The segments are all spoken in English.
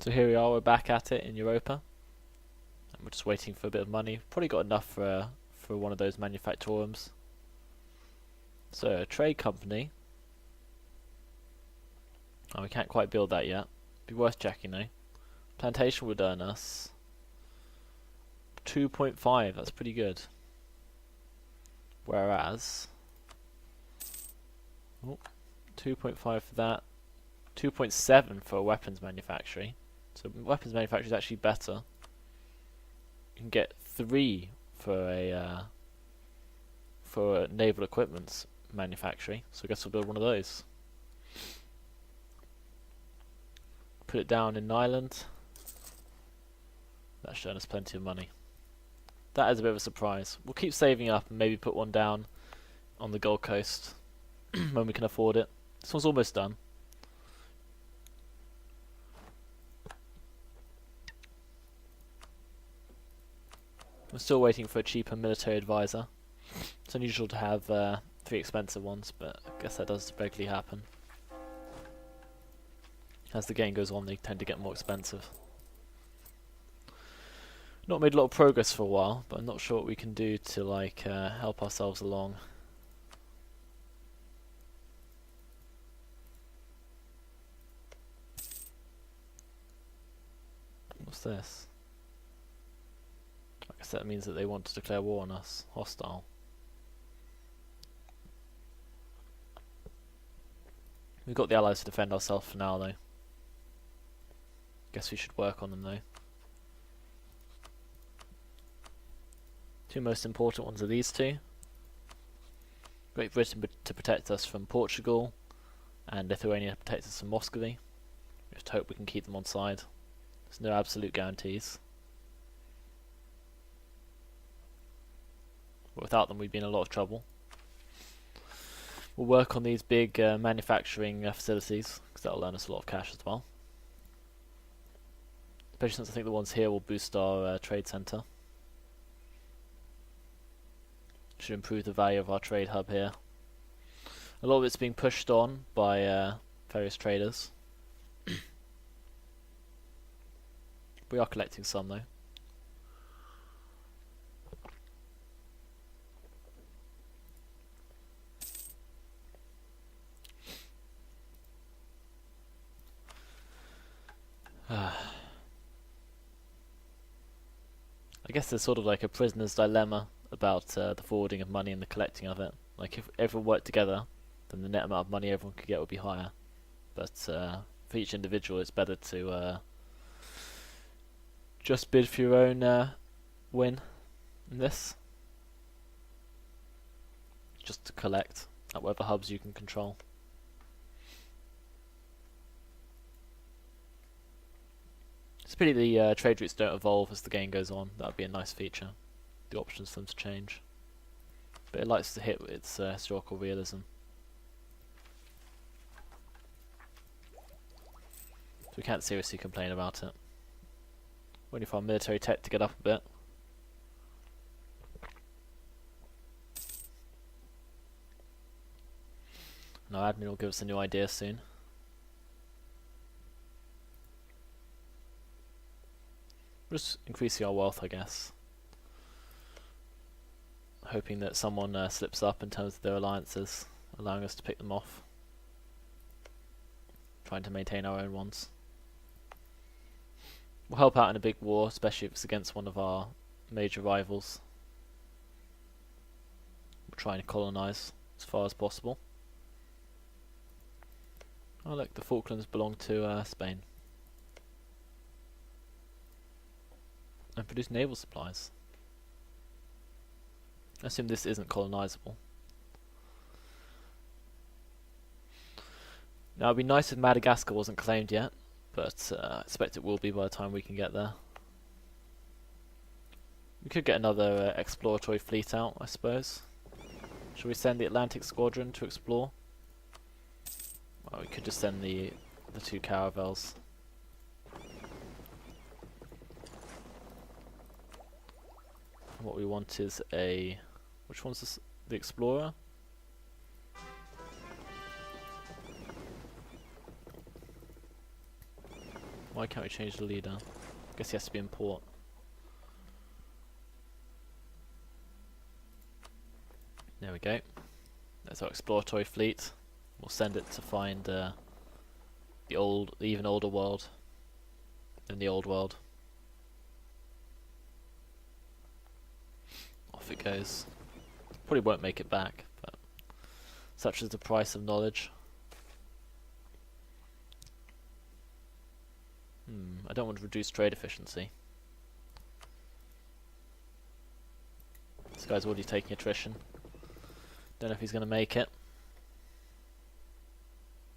So here we are, we're back at it in Europa. And we're just waiting for a bit of money. Probably got enough for one of those manufactorums. So, a trade company. Oh, we can't quite build that yet. Be worth checking though. Plantation would earn us 2.5, that's pretty good. Whereas 2.5 for that, 2.7 for weapons manufacturing. So weapons manufacturing is actually better. You can get 3 for a naval equipment manufacturing. So I guess we'll build one of those. Put it down in Ireland. That's showing us plenty of money. That is a bit of a surprise. We'll keep saving up and maybe put one down on the Gold Coast when we can afford it. This one's almost done. I'm still waiting for a cheaper military advisor. It's unusual to have 3 expensive ones, but I guess that does regularly happen. As the game goes on, they tend to get more expensive. Not made a lot of progress for a while, but I'm not sure what we can do to like help ourselves along. What's this? I guess that means that they want to declare war on us. Hostile. We've got the allies to defend ourselves for now though. Guess we should work on them though. 2 most important ones are these 2. Great Britain to protect us from Portugal, and Lithuania to protect us from Muscovy. We just hope we can keep them on side. There's no absolute guarantees. But without them we'd be in a lot of trouble. We'll work on these big manufacturing facilities, because that'll earn us a lot of cash as well. Especially since I think the ones here will boost our trade centre. Should improve the value of our trade hub here. A lot of it's being pushed on by various traders. We are collecting some though. I guess there's sort of like a prisoner's dilemma about the forwarding of money and the collecting of it. Like if everyone worked together, then the net amount of money everyone could get would be higher. But for each individual, it's better to just bid for your own win in this. Just to collect at whatever hubs you can control. It's a pity the trade routes don't evolve as the game goes on. That would be a nice feature. The options for them to change. But it likes to hit its historical realism. So we can't seriously complain about it. Waiting for our military tech to get up a bit. And our admin will give us a new idea soon. Just increasing our wealth, I guess. Hoping that someone slips up in terms of their alliances, allowing us to pick them off. Trying to maintain our own ones. We'll help out in a big war, especially if it's against one of our major rivals. We'll try and colonise as far as possible. Oh look, the Falklands belong to Spain. And produce naval supplies. I assume this isn't colonisable. Now it'd be nice if Madagascar wasn't claimed yet, but I expect it will be by the time we can get there. We could get another exploratory fleet out, I suppose. Shall we send the Atlantic Squadron to explore? Well, we could just send the 2 caravels. What we want is a... which one's this? The Explorer? Why can't we change the leader? Guess he has to be in port. There we go. There's our exploratory fleet. We'll send it to find the even older world than the old world. Off it goes. Probably won't make it back, but such is the price of knowledge. I don't want to reduce trade efficiency. This guy's already taking attrition. Don't know if he's going to make it.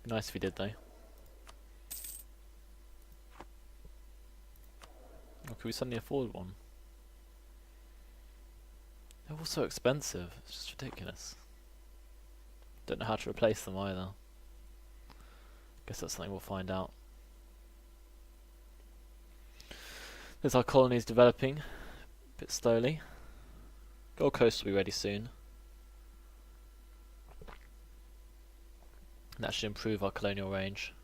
Nice if he did though. Or could we suddenly afford one? They're all so expensive, it's just ridiculous. Don't know how to replace them either. Guess that's something we'll find out. There's our colonies developing, a bit slowly. Gold Coast will be ready soon. That should improve our colonial range.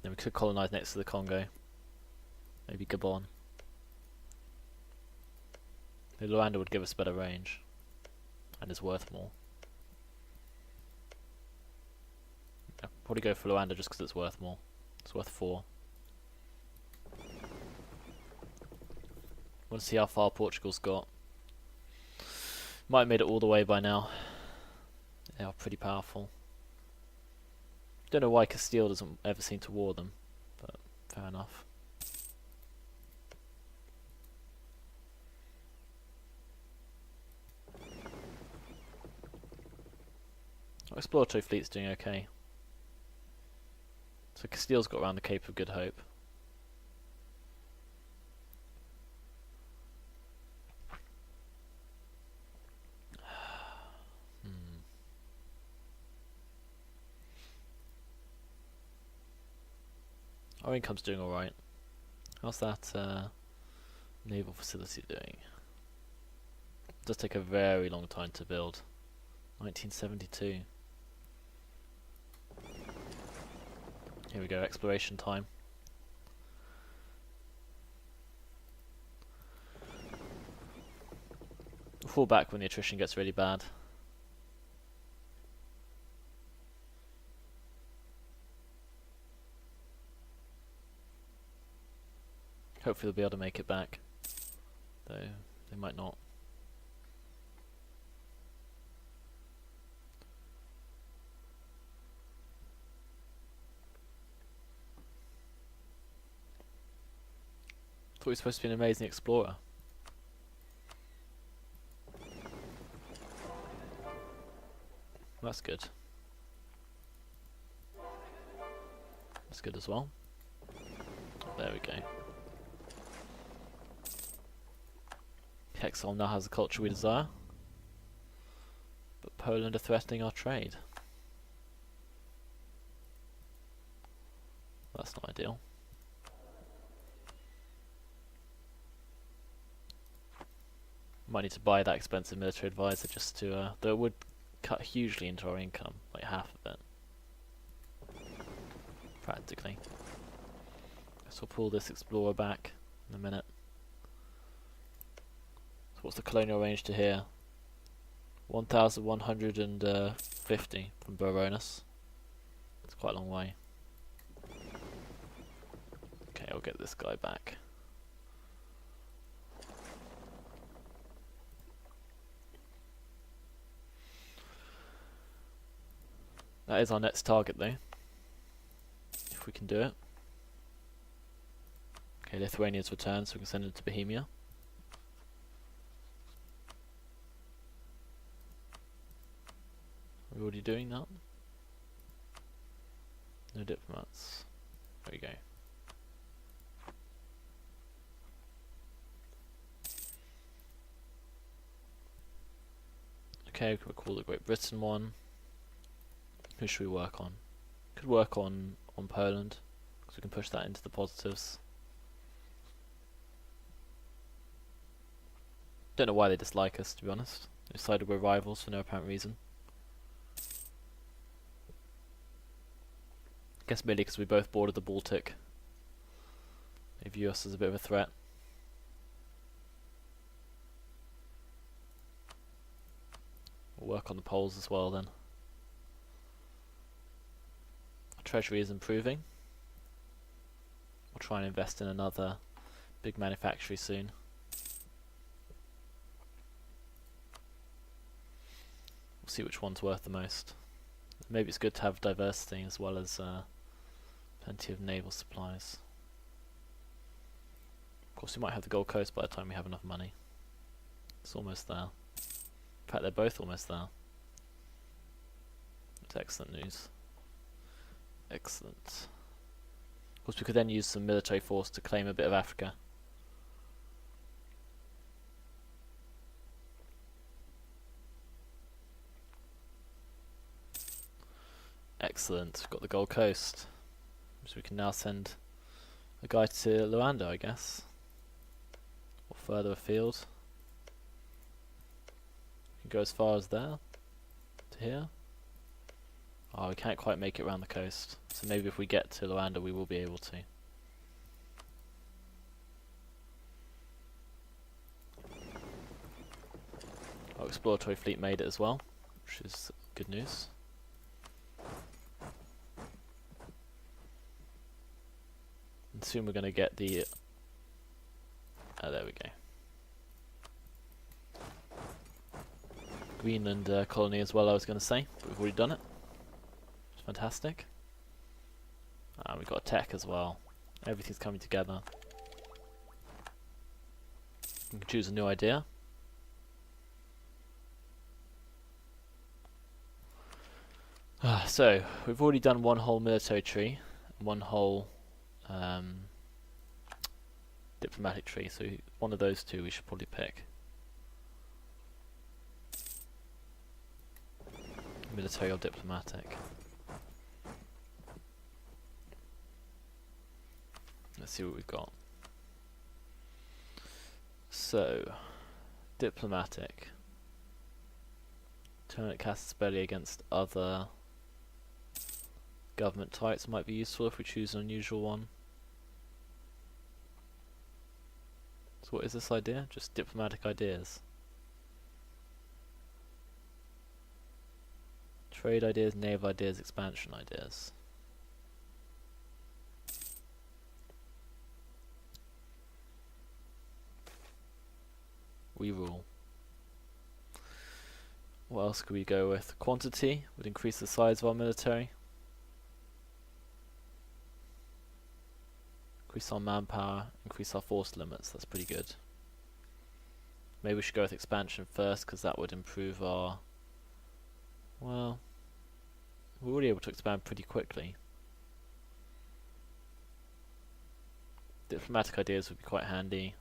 Then we could colonise next to the Congo. Maybe Gabon. The Luanda would give us better range. And is worth more. I'll probably go for Luanda just because it's worth more. It's worth 4. Want to see how far Portugal's got. Might have made it all the way by now. They are pretty powerful. Don't know why Castile doesn't ever seem to war them, but fair enough. Our exploratory fleet's doing okay. So Castile's got around the Cape of Good Hope. Our income's doing alright. How's that naval facility doing? It does take a very long time to build. 1972. Here we go, exploration time. We'll fall back when the attrition gets really bad. Hopefully they'll be able to make it back, though they might not. Thought he was supposed to be an amazing explorer. That's good. That's good as well. There we go. XCOM now has the culture we desire, but Poland are threatening our trade. That's not ideal. Might need to buy that expensive military advisor just to, though it would cut hugely into our income, like half of it. Practically. So we'll pull this explorer back in a minute. So what's the colonial range to here? 1,150 from Baroness. It's quite a long way. Okay, I'll get this guy back. That is our next target though, if we can do it. Okay, Lithuania's returned, so we can send it to Bohemia. Are we already doing that? No diplomats. There we go. Okay, we'll call the Great Britain one. Who should we work on? Could work on Poland, because we can push that into the positives. Don't know why they dislike us, to be honest. They decided we're rivals for no apparent reason. guess mainly because we both border the Baltic. They view us as a bit of a threat. We'll work on the poles as well then. Our treasury is improving. We'll try and invest in another big manufactory soon. We'll see which one's worth the most. Maybe it's good to have diversity as well as plenty of naval supplies. Of course we might have the Gold Coast by the time we have enough money. It's almost there. In fact they're both almost there. That's excellent news. Excellent. Of course we could then use some military force to claim a bit of Africa. Excellent, we've got the Gold Coast. So we can now send a guy to Luanda, I guess. Or further afield. We can go as far as there. To here. Oh, we can't quite make it around the coast. So maybe if we get to Luanda we will be able to. Our exploratory fleet made it as well, which is good news. And soon we're going to get the... oh, there we go. Greenland colony as well, I was going to say, but we've already done it. It's fantastic. And we've got tech as well. Everything's coming together. We can choose a new idea. So, we've already done one whole military tree, one whole diplomatic tree, so one of those two we should probably pick. Military or diplomatic. Let's see what we've got. So, diplomatic. Turn it casts belly against other government types might be useful if we choose an unusual one. So what is this idea? Just diplomatic ideas. Trade ideas, naval ideas, expansion ideas. We rule. What else could we go with? Quantity would increase the size of our military. Increase our manpower, increase our force limits, that's pretty good. Maybe we should go with expansion first, because that would improve our... well, we're already able to expand pretty quickly. Diplomatic ideas would be quite handy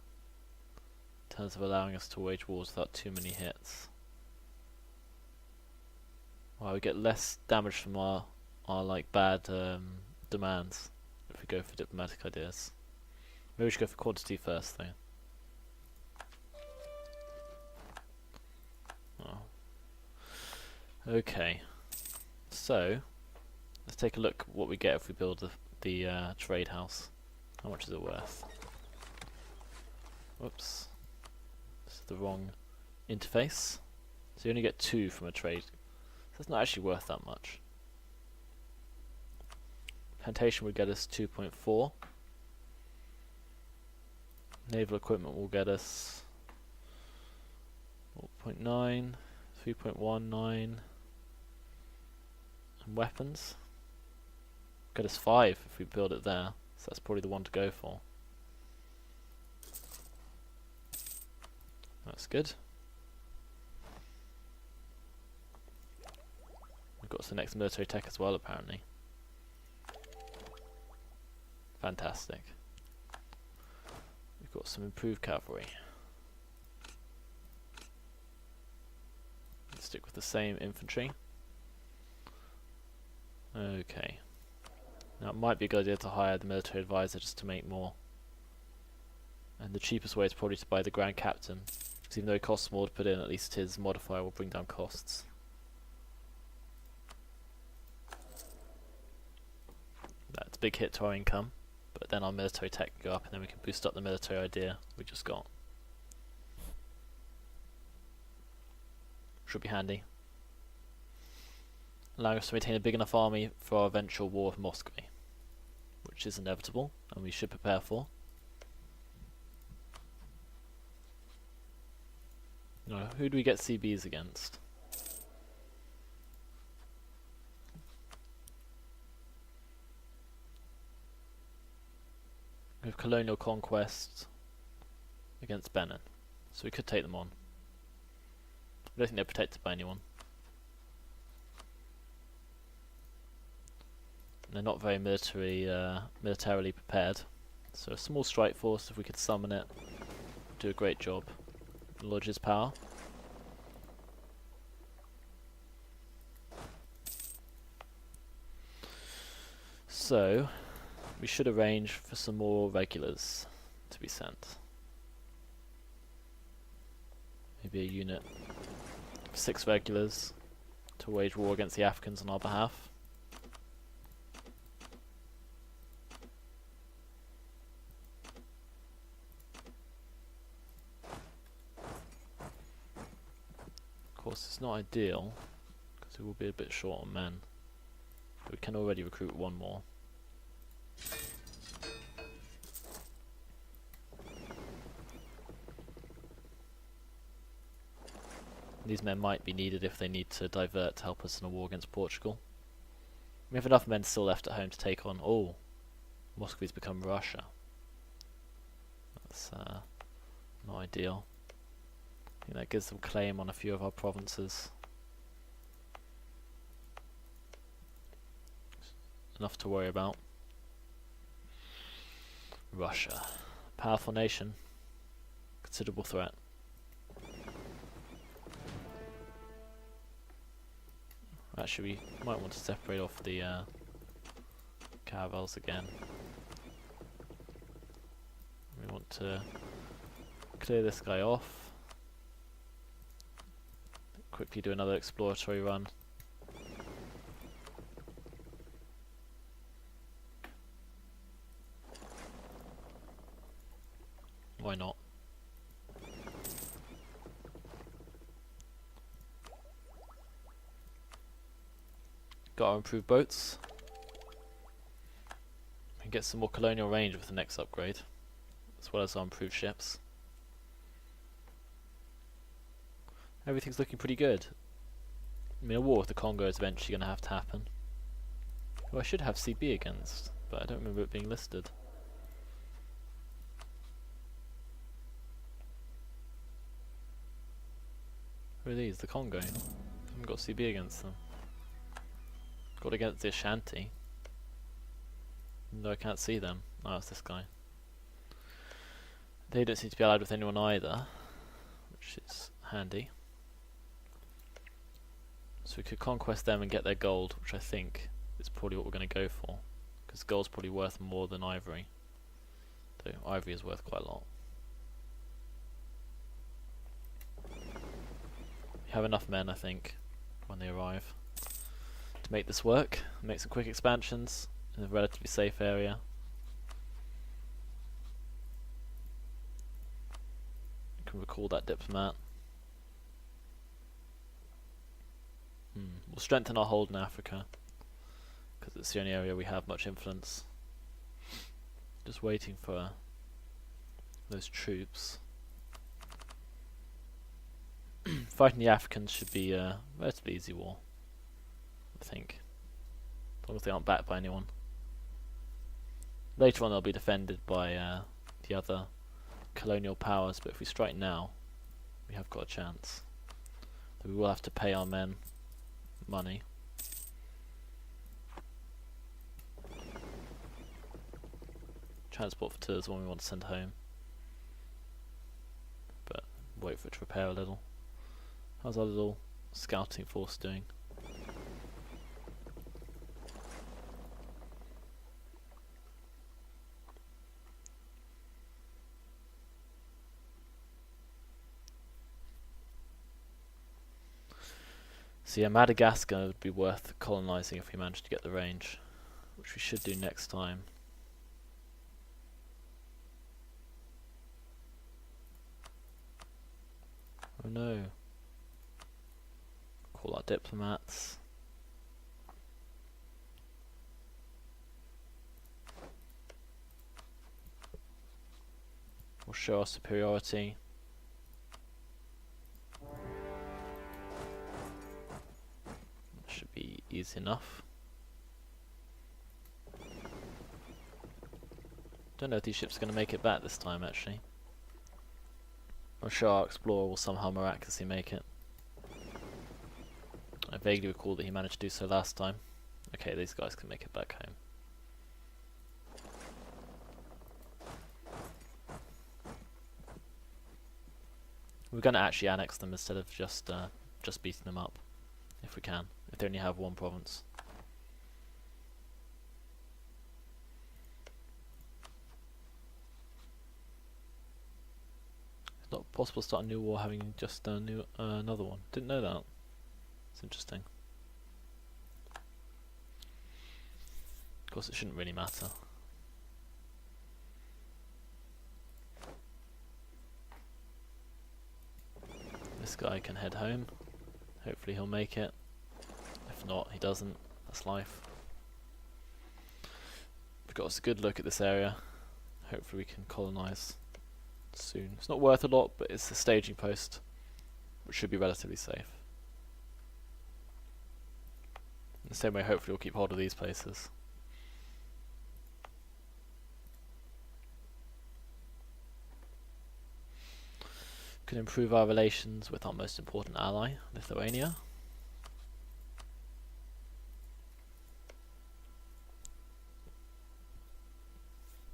in terms of allowing us to wage wars without too many hits. Well, we get less damage from our like bad demands if we go for diplomatic ideas. Maybe we should go for quantity first though. Oh. Okay, so let's take a look what we get if we build the trade house. How much is it worth? Whoops, this is the wrong interface. So you only get 2 from a trade. So it's not actually worth that much. Plantation would get us 2.4. Naval equipment will get us 0.9, 3.19, and weapons get us 5 if we build it there. So that's probably the one to go for. That's good. We've got some next military tech as well, apparently. Fantastic. We've got some improved cavalry. Let's stick with the same infantry. Okay. Now it might be a good idea to hire the military advisor just to make more. And the cheapest way is probably to buy the Grand Captain. Because even though it costs more to put in, at least his modifier will bring down costs. That's a big hit to our income, but then our military tech can go up and then we can boost up the military idea we just got. Should be handy. Allowing us to maintain a big enough army for our eventual war with Muscovy, which is inevitable and we should prepare for. No, who do we get CBs against? We have colonial conquest against Benin, so we could take them on. I don't think they're protected by anyone. And they're not very militarily prepared, so a small strike force, if we could summon it, would do a great job. Lodge's power. So we should arrange for some more regulars to be sent. Maybe a unit of 6 regulars to wage war against the Africans on our behalf. Of course it's not ideal because we will be a bit short on men, but we can already recruit 1 more. These men might be needed if they need to divert to help us in a war against Portugal. We have enough men still left at home to take on... Oh! Muscovy's become Russia. That's not ideal. I think that gives them claim on a few of our provinces. Enough to worry about. Russia. Powerful nation. Considerable threat. Actually, we might want to separate off the caravels again. We want to clear this guy off. Quickly do another exploratory run. Why not? Got our improved boats. We can get some more colonial range with the next upgrade, as well as our improved ships. Everything's looking pretty good. I mean, a war with the Congo is eventually going to happen. Who I should have CB against, but I don't remember it being listed. Who are these? The Congo. I haven't got CB against them. Got against the Ashanti. Even though I can't see them. Oh, it's this guy. They don't seem to be allied with anyone either, which is handy. So we could conquest them and get their gold, which I think is probably what we're going to go for. Because gold's probably worth more than ivory. Though ivory is worth quite a lot. We have enough men, I think, when they arrive, to make this work. Make some quick expansions in a relatively safe area. We can recall that diplomat. We'll strengthen our hold in Africa, because it's the only area we have much influence. Just waiting for those troops. Fighting the Africans should be a relatively easy war, I think, as long as they aren't backed by anyone. Later on they'll be defended by the other colonial powers, but if we strike now, we have got a chance. But we will have to pay our men money. Transport for tours is the one we want to send home, but wait for it to repair a little. How's our little scouting force doing? So yeah, Madagascar would be worth colonising if we managed to get the range. which we should do next time. Oh no. Call our diplomats. We'll show our superiority. Should be easy enough. Don't know if these ships are going to make it back this time, actually. I'm sure our explorer will somehow miraculously make it. I vaguely recall that he managed to do so last time. Okay, these guys can make it back home. We're going to actually annex them instead of just beating them up, if we can. If they only have one province. It's not possible to start a new war having just a new another one. Didn't know that. It's interesting. Of course, it shouldn't really matter. This guy can head home. Hopefully he'll make it. If not, he doesn't. That's life. We've got us a good look at this area. Hopefully we can colonise soon. It's not worth a lot, but it's a staging post, which should be relatively safe. In the same way, hopefully we'll keep hold of these places. Can improve our relations with our most important ally, Lithuania.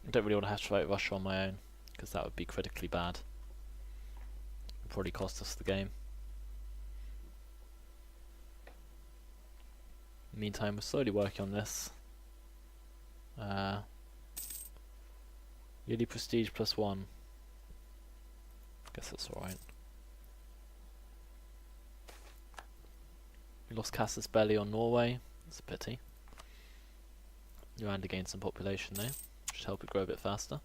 I don't really want to have to fight Russia on my own, because that would be critically bad. It would probably cost us the game. In the meantime, we're slowly working on this. Yearly prestige +1. Guess that's alright. We lost Casus Belli on Norway. It's a pity. Rwanda gained some population though. Should help it grow a bit faster.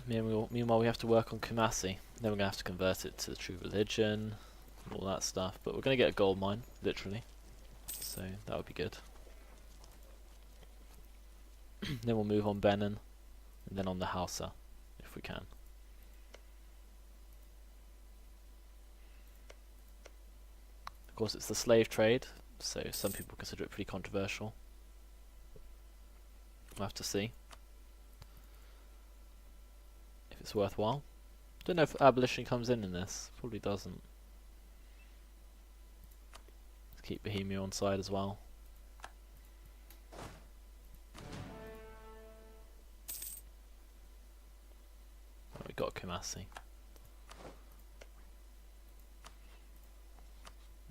Meanwhile, we have to work on Kumasi. Then we're going to have to convert it to the true religion and all that stuff. But we're going to get a gold mine, literally. So that would be good. Then we'll move on Benin, and then on the Hausa, if we can. Of course, it's the slave trade, so some people consider it pretty controversial. We'll have to see if it's worthwhile. Don't know if abolition comes in this. Probably doesn't. Let's keep Bohemia on side as well. We got Kumasi. And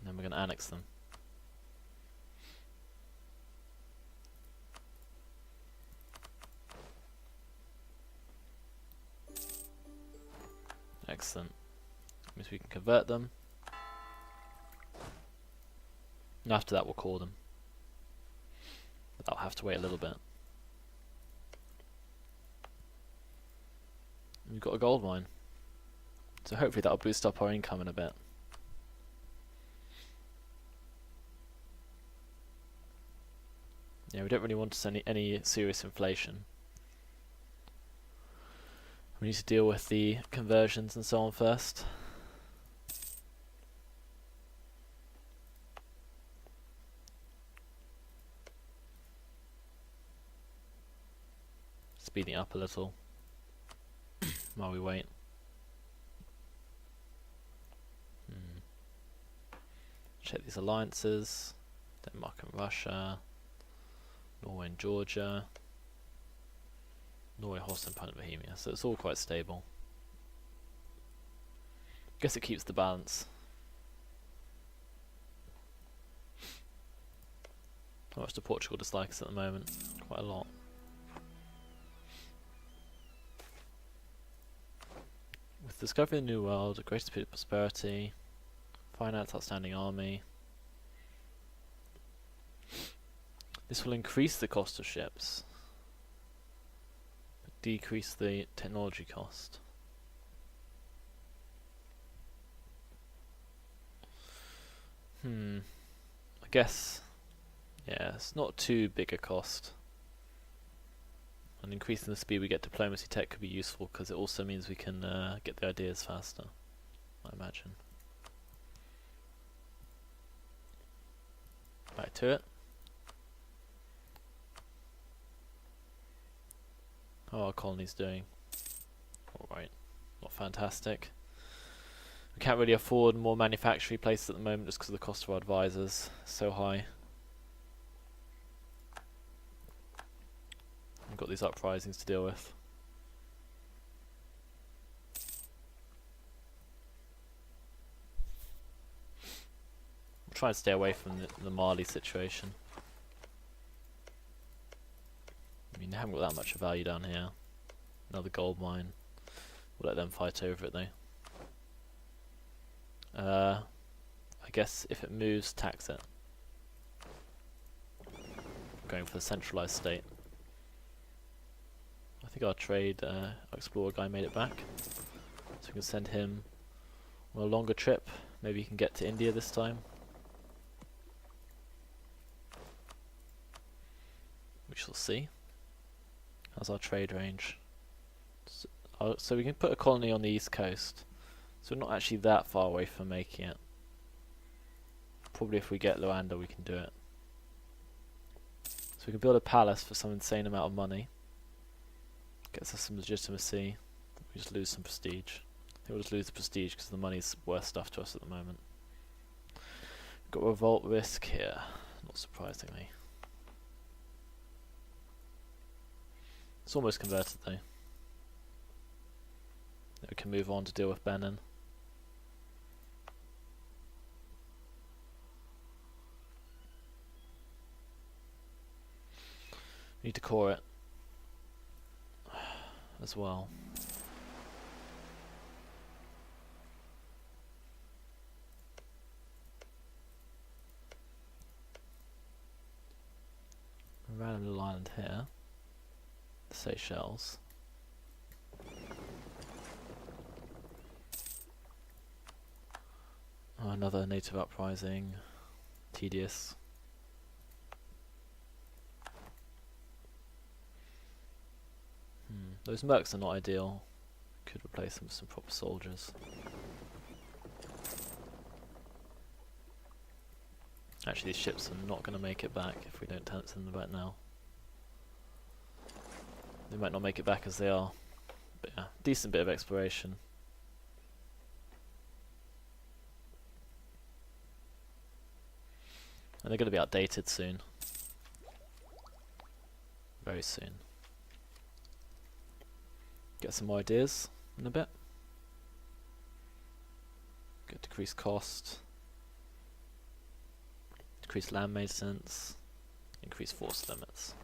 then we're going to annex them. Excellent. Means we can convert them. And after that we'll core them. But that'll have to wait a little bit. We've got a gold mine. So hopefully that'll boost up our income in a bit. Yeah, we don't really want to see any serious inflation. We need to deal with the conversions and so on first. Speeding up a little while we wait. Check these alliances. Denmark and Russia. Norway and Georgia. Norway, Holstein, Poland, Bohemia. So it's all quite stable. Guess it keeps the balance. How much does Portugal dislike us at the moment? Quite a lot. With discovering the New World, a greater speed of prosperity, Finance outstanding army. This will increase the cost of ships, but decrease the technology cost. I guess, yeah, it's not too big a cost. And increasing the speed we get diplomacy tech could be useful because it also means we can get the ideas faster, I imagine. Back to it. How are our colonies doing? Alright, not fantastic. We can't really afford more manufacturing places at the moment just because the cost of our advisors is so high. We've got these uprisings to deal with. We'll try and stay away from the Mali situation. I mean, they haven't got that much value down here. Another gold mine. We'll let them fight over it though. I guess if it moves, tax it. Going for the centralized state. I think our trade explorer guy made it back, so we can send him on a longer trip. Maybe he can get to India this time. We shall see. How's our trade range? So we can put a colony on the east coast. So we're not actually that far away from making it. Probably if we get Luanda we can do it. So we can build a palace for some insane amount of money. Gets us some legitimacy. We just lose some prestige. I think we'll just lose the prestige because the money's worth stuff to us at the moment. Got revolt risk here, not surprisingly. It's almost converted though. Then we can move on to deal with Benin. We need to core it as well. A random little island here, the Seychelles. Oh, another native uprising, tedious. Those mercs are not ideal. Could replace them with some proper soldiers. Actually, these ships are not going to make it back if we don't send them back now. They might not make it back as they are. But yeah, decent bit of exploration. And they're going to be outdated soon. Very soon. Get some more ideas in a bit. Get decreased cost. Decrease land maintenance. Increase force limits.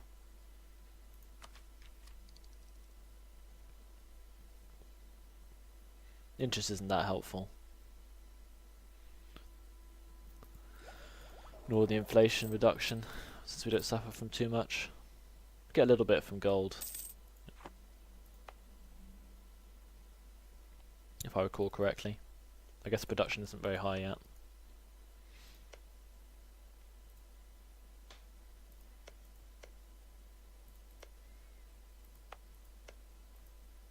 Interest isn't that helpful. Nor the inflation reduction, since we don't suffer from too much. Get a little bit from gold. If I recall correctly. I guess production isn't very high yet.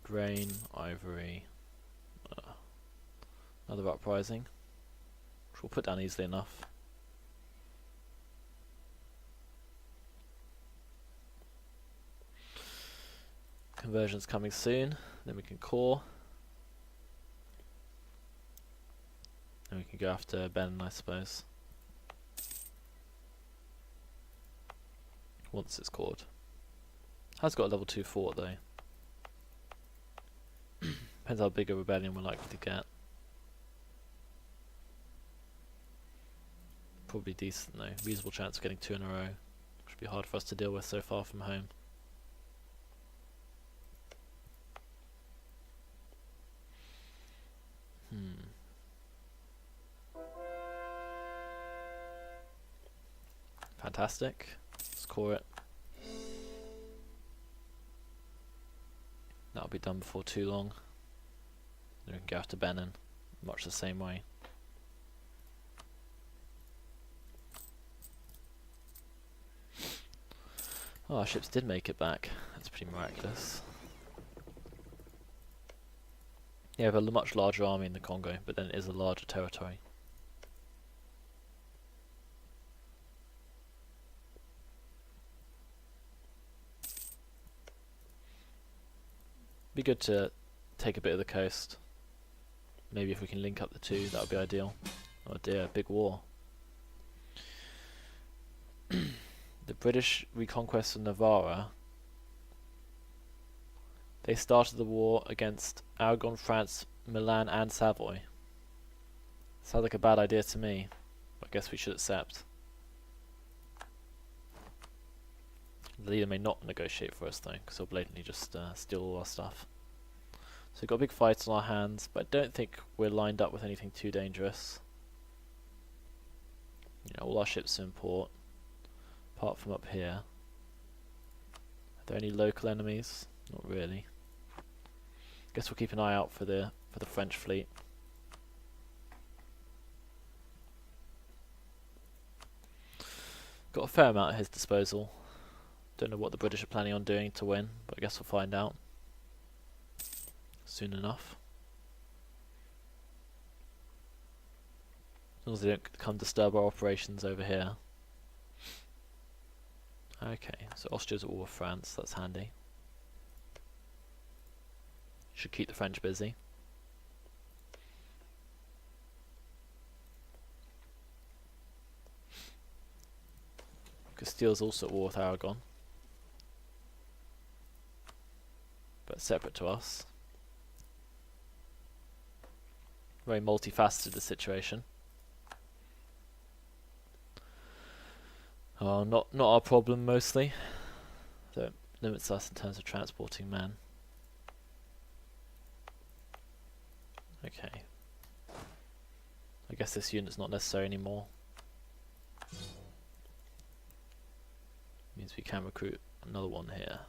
Grain, ivory, another uprising, which we'll put down easily enough. Conversion's coming soon, then we can core. And we can go after Benin, I suppose. Once it's cored. Has got a level 2 fort though. Depends how big a rebellion we're likely to get. Probably decent though. Reasonable chance of getting 2 in a row. Should be hard for us to deal with so far from home. Fantastic. Let's core it. That'll be done before too long. Then we can go after Benin, much the same way. Oh, our ships did make it back. That's pretty miraculous. Yeah, we have a much larger army in the Congo, but then it is a larger territory. Be good to take a bit of the coast. Maybe if we can link up the two, that would be ideal. Oh dear, big war. The British reconquest of Navarra. They started the war against Aragon, France, Milan and Savoy. Sounds like a bad idea to me, but I guess we should accept. The leader may not negotiate for us though, because he'll blatantly just steal all our stuff. So we've got a big fight on our hands, but I don't think we're lined up with anything too dangerous. You know, all our ships are in port, apart from up here. Are there any local enemies? Not really. Guess we'll keep an eye out for the French fleet. Got a fair amount at his disposal. Don't know what the British are planning on doing to win, but I guess we'll find out soon enough. As long as they don't come disturb our operations over here. Okay, so Austria's at war with France, that's handy. Should keep the French busy. Castile's also at war with Aragon, but separate to us. Very multifaceted, the situation. Oh, not our problem mostly. So it limits us in terms of transporting men. Okay. I guess this unit's not necessary anymore. Means we can recruit another one here.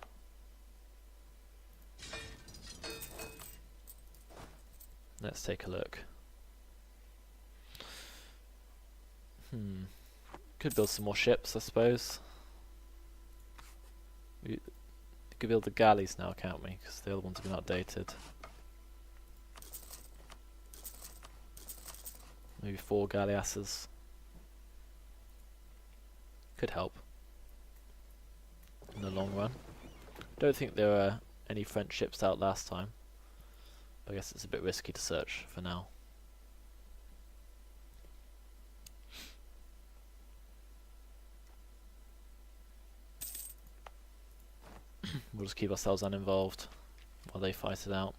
Let's take a look. Could build some more ships, I suppose. We could build the galleys now, can't we? Because the other ones have been outdated. Maybe 4 galleasses. Could help in the long run. Don't think there were any French ships out last time. I guess it's a bit risky to search for now. We'll just keep ourselves uninvolved while they fight it out.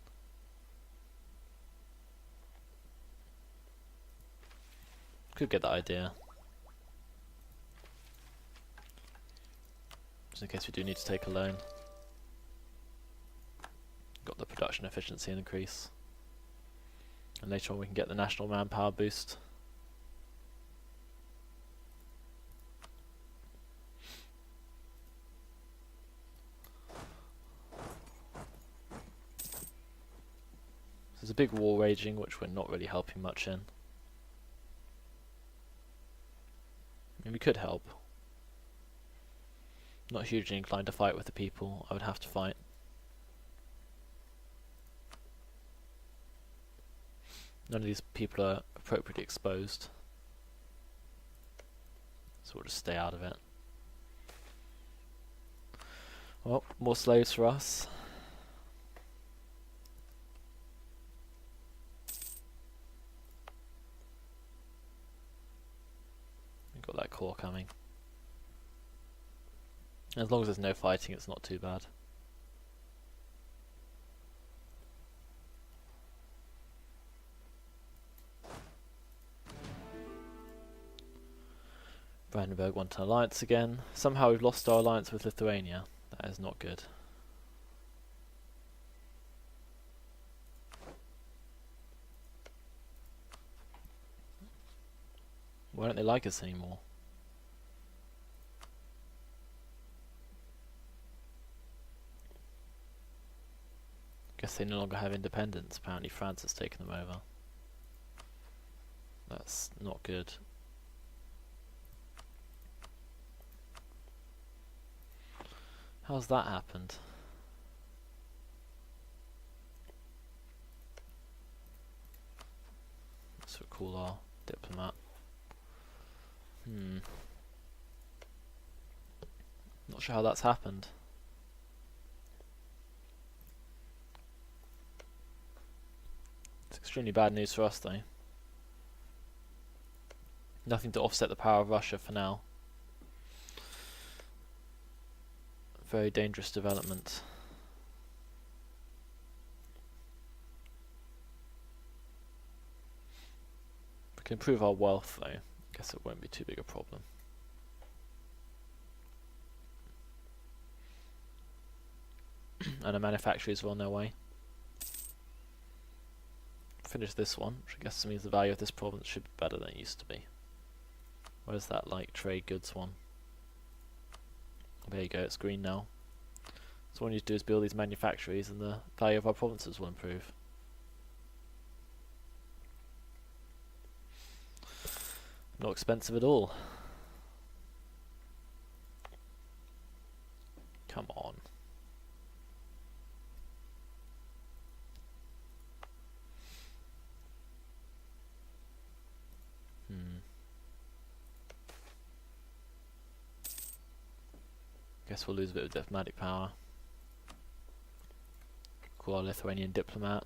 Could get that idea. Just in case we do need to take a loan. Got the production efficiency increase. And later on we can get the national manpower boost. There's a big war raging, which we're not really helping much in. I mean, we could help. Not hugely inclined to fight with the people I would have to fight. None of these people are appropriately exposed, so we'll just stay out of it. Well, more slaves for us. We've got that core coming. As long as there's no fighting, it's not too bad. Brandenburg want an alliance again. Somehow we've lost our alliance with Lithuania. That is not good. Why don't they like us anymore? Guess they no longer have independence. Apparently France has taken them over. That's not good. How's that happened? Let's recall our diplomat. Not sure how that's happened. It's extremely bad news for us though. Nothing to offset the power of Russia for now. Very dangerous development. We can improve our wealth though. I guess it won't be too big a problem. And the manufacturers are on their way. Finish this one, which I guess means the value of this province should be better than it used to be. Where's that like trade goods one? There you go, it's green now. So what we need to do is build these manufactories and the value of our provinces will improve. Not expensive at all. Come on. Guess we'll lose a bit of diplomatic power. Call our Lithuanian diplomat.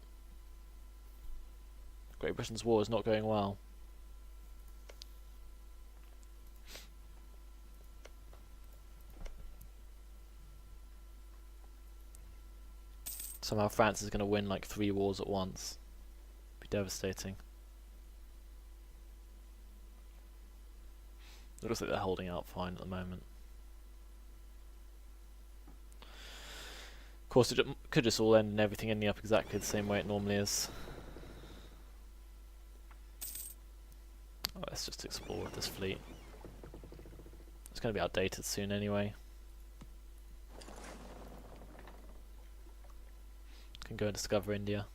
Great Britain's war is not going well. Somehow France is going to win like 3 wars at once. Be devastating. It looks like they're holding out fine at the moment. Of course, it could just all end and everything ending up exactly the same way it normally is. Oh, let's just explore with this fleet. It's going to be outdated soon anyway. Can go and discover India.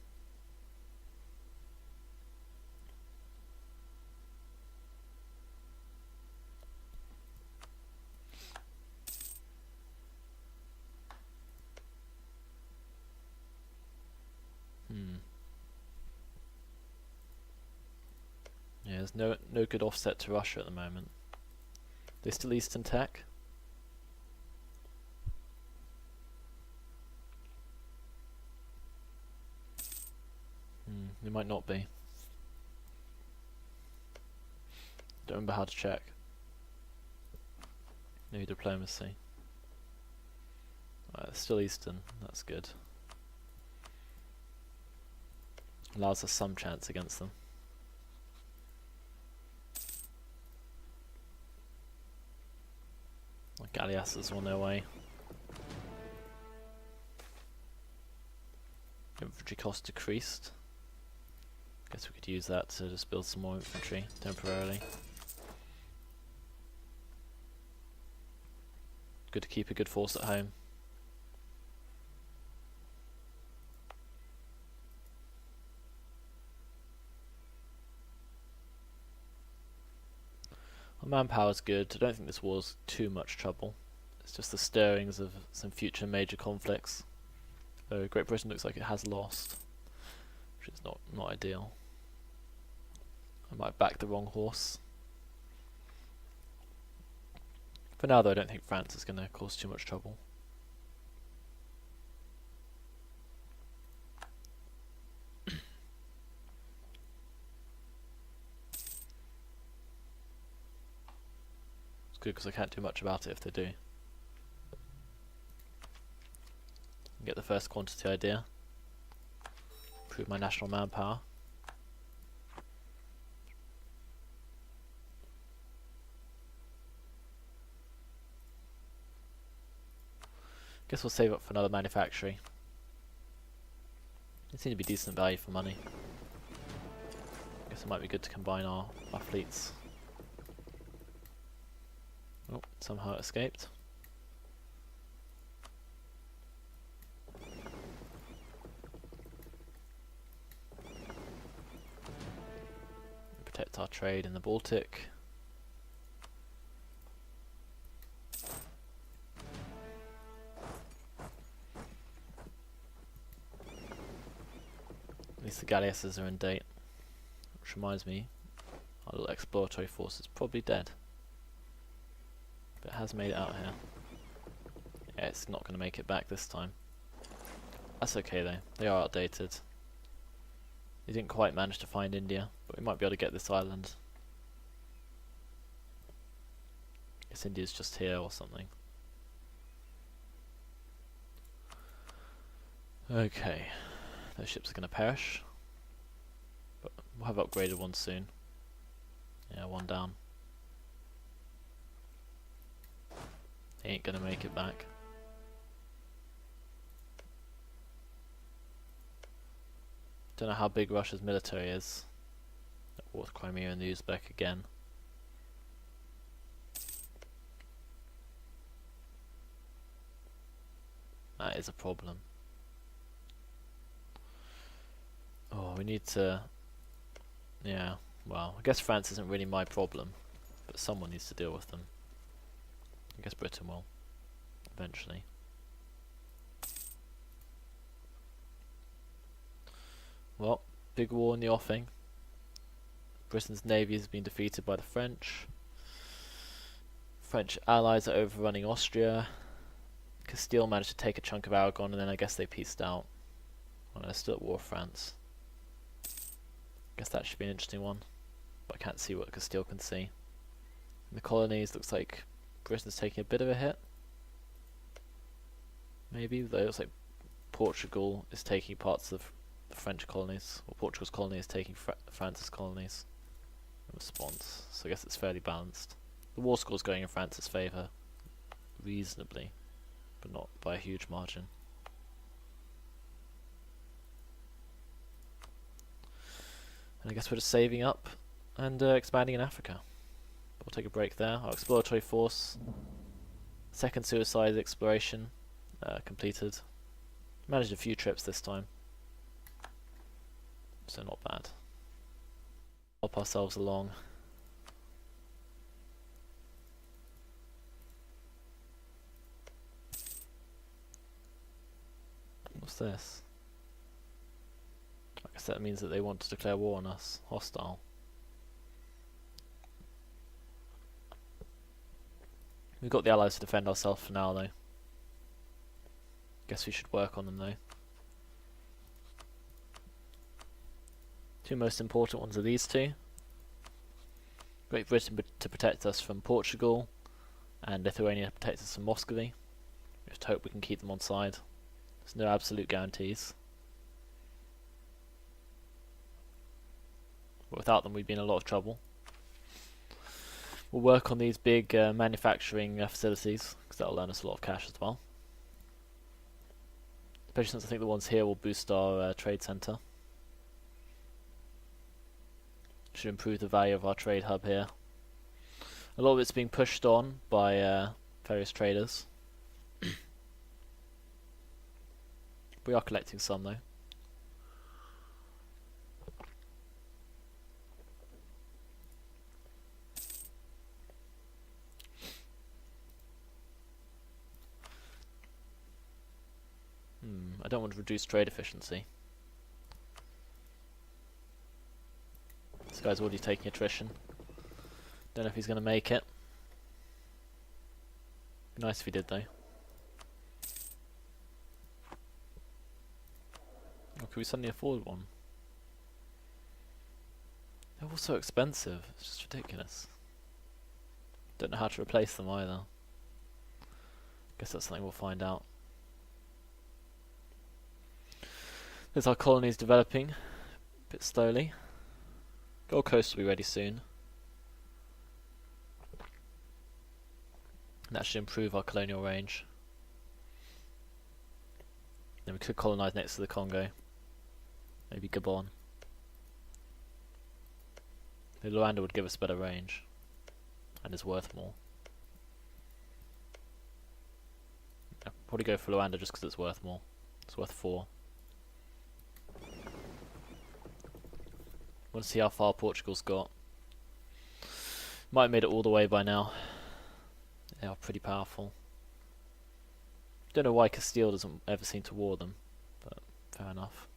Yeah, there's no good offset to Russia at the moment. They still Eastern tech? They might not be. Don't remember how to check. No diplomacy. Alright, still Eastern, that's good. Allows us some chance against them. Galleasses on their way. Infantry cost decreased. Guess we could use that to just build some more infantry temporarily. Good to keep a good force at home. Our manpower's good. I don't think this war's too much trouble. It's just the stirrings of some future major conflicts. Though Great Britain looks like it has lost, which is not ideal. I might back the wrong horse. For now though, I don't think France is going to cause too much trouble. It's good because I can't do much about it if they do. Get the first quantity idea. Improve my national manpower. Guess we'll save up for another manufactory. It seems to be decent value for money. Guess it might be good to combine our fleets. Oh, somehow it escaped. trade in the Baltic. At least the galleasses are in date. Which reminds me, our little exploratory force is probably dead. But it has made it out here. Yeah, it's not going to make it back this time. That's okay though, they are outdated. We didn't quite manage to find India, but we might be able to get this island. I guess India's just here or something. Okay, those ships are going to perish. But we'll have upgraded one soon. Yeah, one down. They ain't going to make it back. Don't know how big Russia's military is. War with Crimea and the Uzbek again. That is a problem. Oh, we need to... Yeah, well, I guess France isn't really my problem, but someone needs to deal with them. I guess Britain will, eventually. Well, big war in the offing. Britain's navy has been defeated by the French. French allies are overrunning Austria. Castile managed to take a chunk of Aragon and then I guess they peaced out. Well, they're still at war with France. Guess that should be an interesting one. But I can't see what Castile can see. In the colonies, looks like Britain's taking a bit of a hit. Maybe, though it looks like Portugal is taking parts of the French colonies, or Portugal's colony is taking France's colonies in response, so I guess it's fairly balanced. The war score's going in France's favour, reasonably, but not by a huge margin. And I guess we're just saving up and expanding in Africa. We'll take a break there. Our exploratory force, second suicide exploration completed. Managed a few trips this time. So not bad. Help ourselves along. What's this? I guess that means that they want to declare war on us. Hostile. We've got the allies to defend ourselves for now though. Guess we should work on them though. Two most important ones are these two. Great Britain to protect us from Portugal, and Lithuania to protect us from Muscovy. We just hope we can keep them on side. There's no absolute guarantees. But without them we'd be in a lot of trouble. We'll work on these big manufacturing facilities, because that'll earn us a lot of cash as well. Especially since I think the ones here will boost our trade centre. Should improve the value of our trade hub here. A lot of it's being pushed on by various traders. We are collecting some though. I don't want to reduce trade efficiency. This guy's already taking attrition. Don't know if he's going to make it. Be nice if he did though. Or could we suddenly afford one? They're all so expensive, it's just ridiculous. Don't know how to replace them either. Guess that's something we'll find out. There's our colonies developing, a bit slowly. Gold Coast will be ready soon. And that should improve our colonial range. Then we could colonise next to the Congo. Maybe Gabon. The Luanda would give us better range. And is worth more. I'll probably go for Luanda just because it's worth more. It's worth 4. Want to see how far Portugal's got. Might have made it all the way by now. They are pretty powerful. Don't know why Castile doesn't ever seem to war them, but fair enough.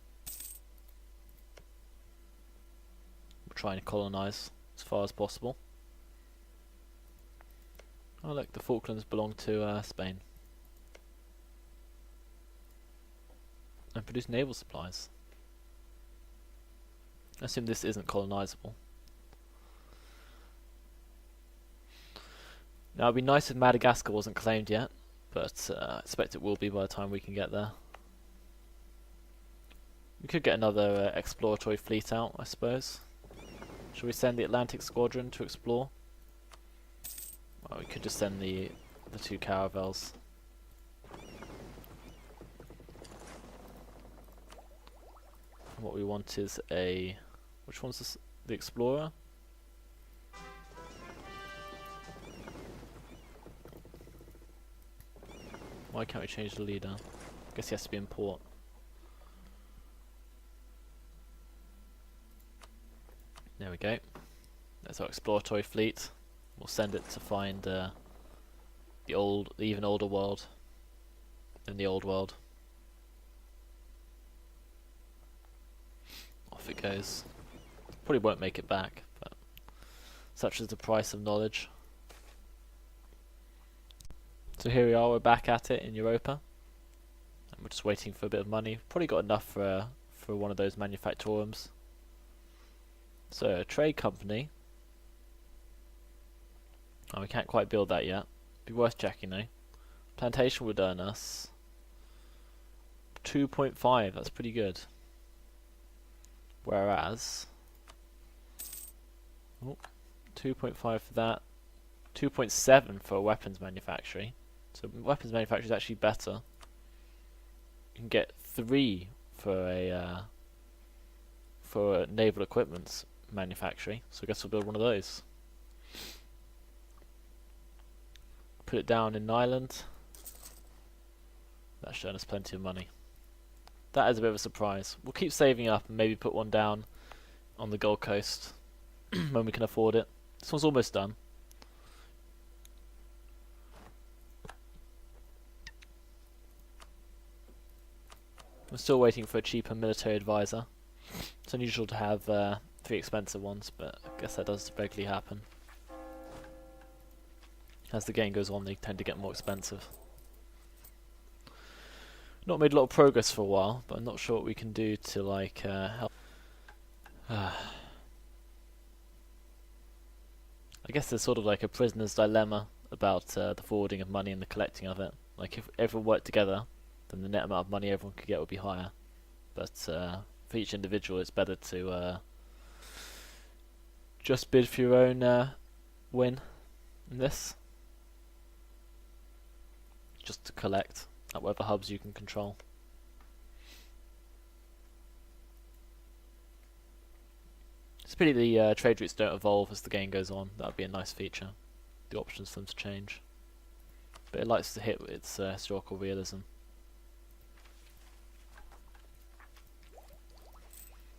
We're trying to colonise as far as possible. Oh look, the Falklands belong to Spain. And produce naval supplies. I assume this isn't colonisable. Now it'd be nice if Madagascar wasn't claimed yet, but I expect it will be by the time we can get there. We could get another exploratory fleet out, I suppose. Shall we send the Atlantic Squadron to explore? Well, we could just send the two caravels. And what we want is a... which one's this? The Explorer? Why can't we change the leader? I guess he has to be in port. There we go. There's our exploratory fleet. We'll send it to find the even older world than the old world. Off it goes. Probably won't make it back, but such is the price of knowledge. So here we are, we're back at it in Europa. And we're just waiting for a bit of money. Probably got enough for one of those manufactorums. So, a trade company. Oh, we can't quite build that yet. Be worth checking though. Plantation would earn us 2.5, that's pretty good. Whereas 2.5 for that, 2.7 for a weapons manufacturing. So weapons manufacturing is actually better. You can get 3 for a naval equipment manufacturing. So I guess we'll build one of those. Put it down in Ireland. That's showing us plenty of money. That is a bit of a surprise. We'll keep saving up and maybe put one down on the Gold Coast when we can afford it. This one's almost done. I'm still waiting for a cheaper military advisor. It's unusual to have 3 expensive ones, but I guess that does regularly happen. As the game goes on, they tend to get more expensive. Not made a lot of progress for a while, but I'm not sure what we can do to like help. I guess there's sort of like a prisoner's dilemma about the forwarding of money and the collecting of it. Like if everyone worked together, then the net amount of money everyone could get would be higher. But for each individual, it's better to just bid for your own win in this. Just to collect at whatever hubs you can control. It's a pity the trade routes don't evolve as the game goes on. That would be a nice feature. The options for them to change. But it likes to hit its historical realism.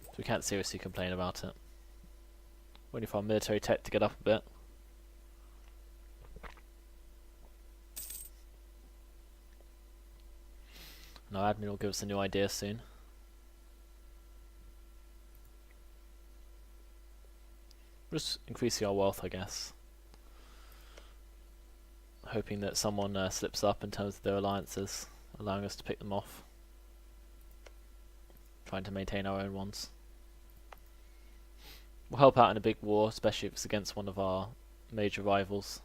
So we can't seriously complain about it. Waiting for our military tech to get up a bit. And our admin will give us a new idea soon. We're just increasing our wealth, I guess. Hoping that someone slips up in terms of their alliances, allowing us to pick them off. Trying to maintain our own ones. We'll help out in a big war, especially if it's against one of our major rivals.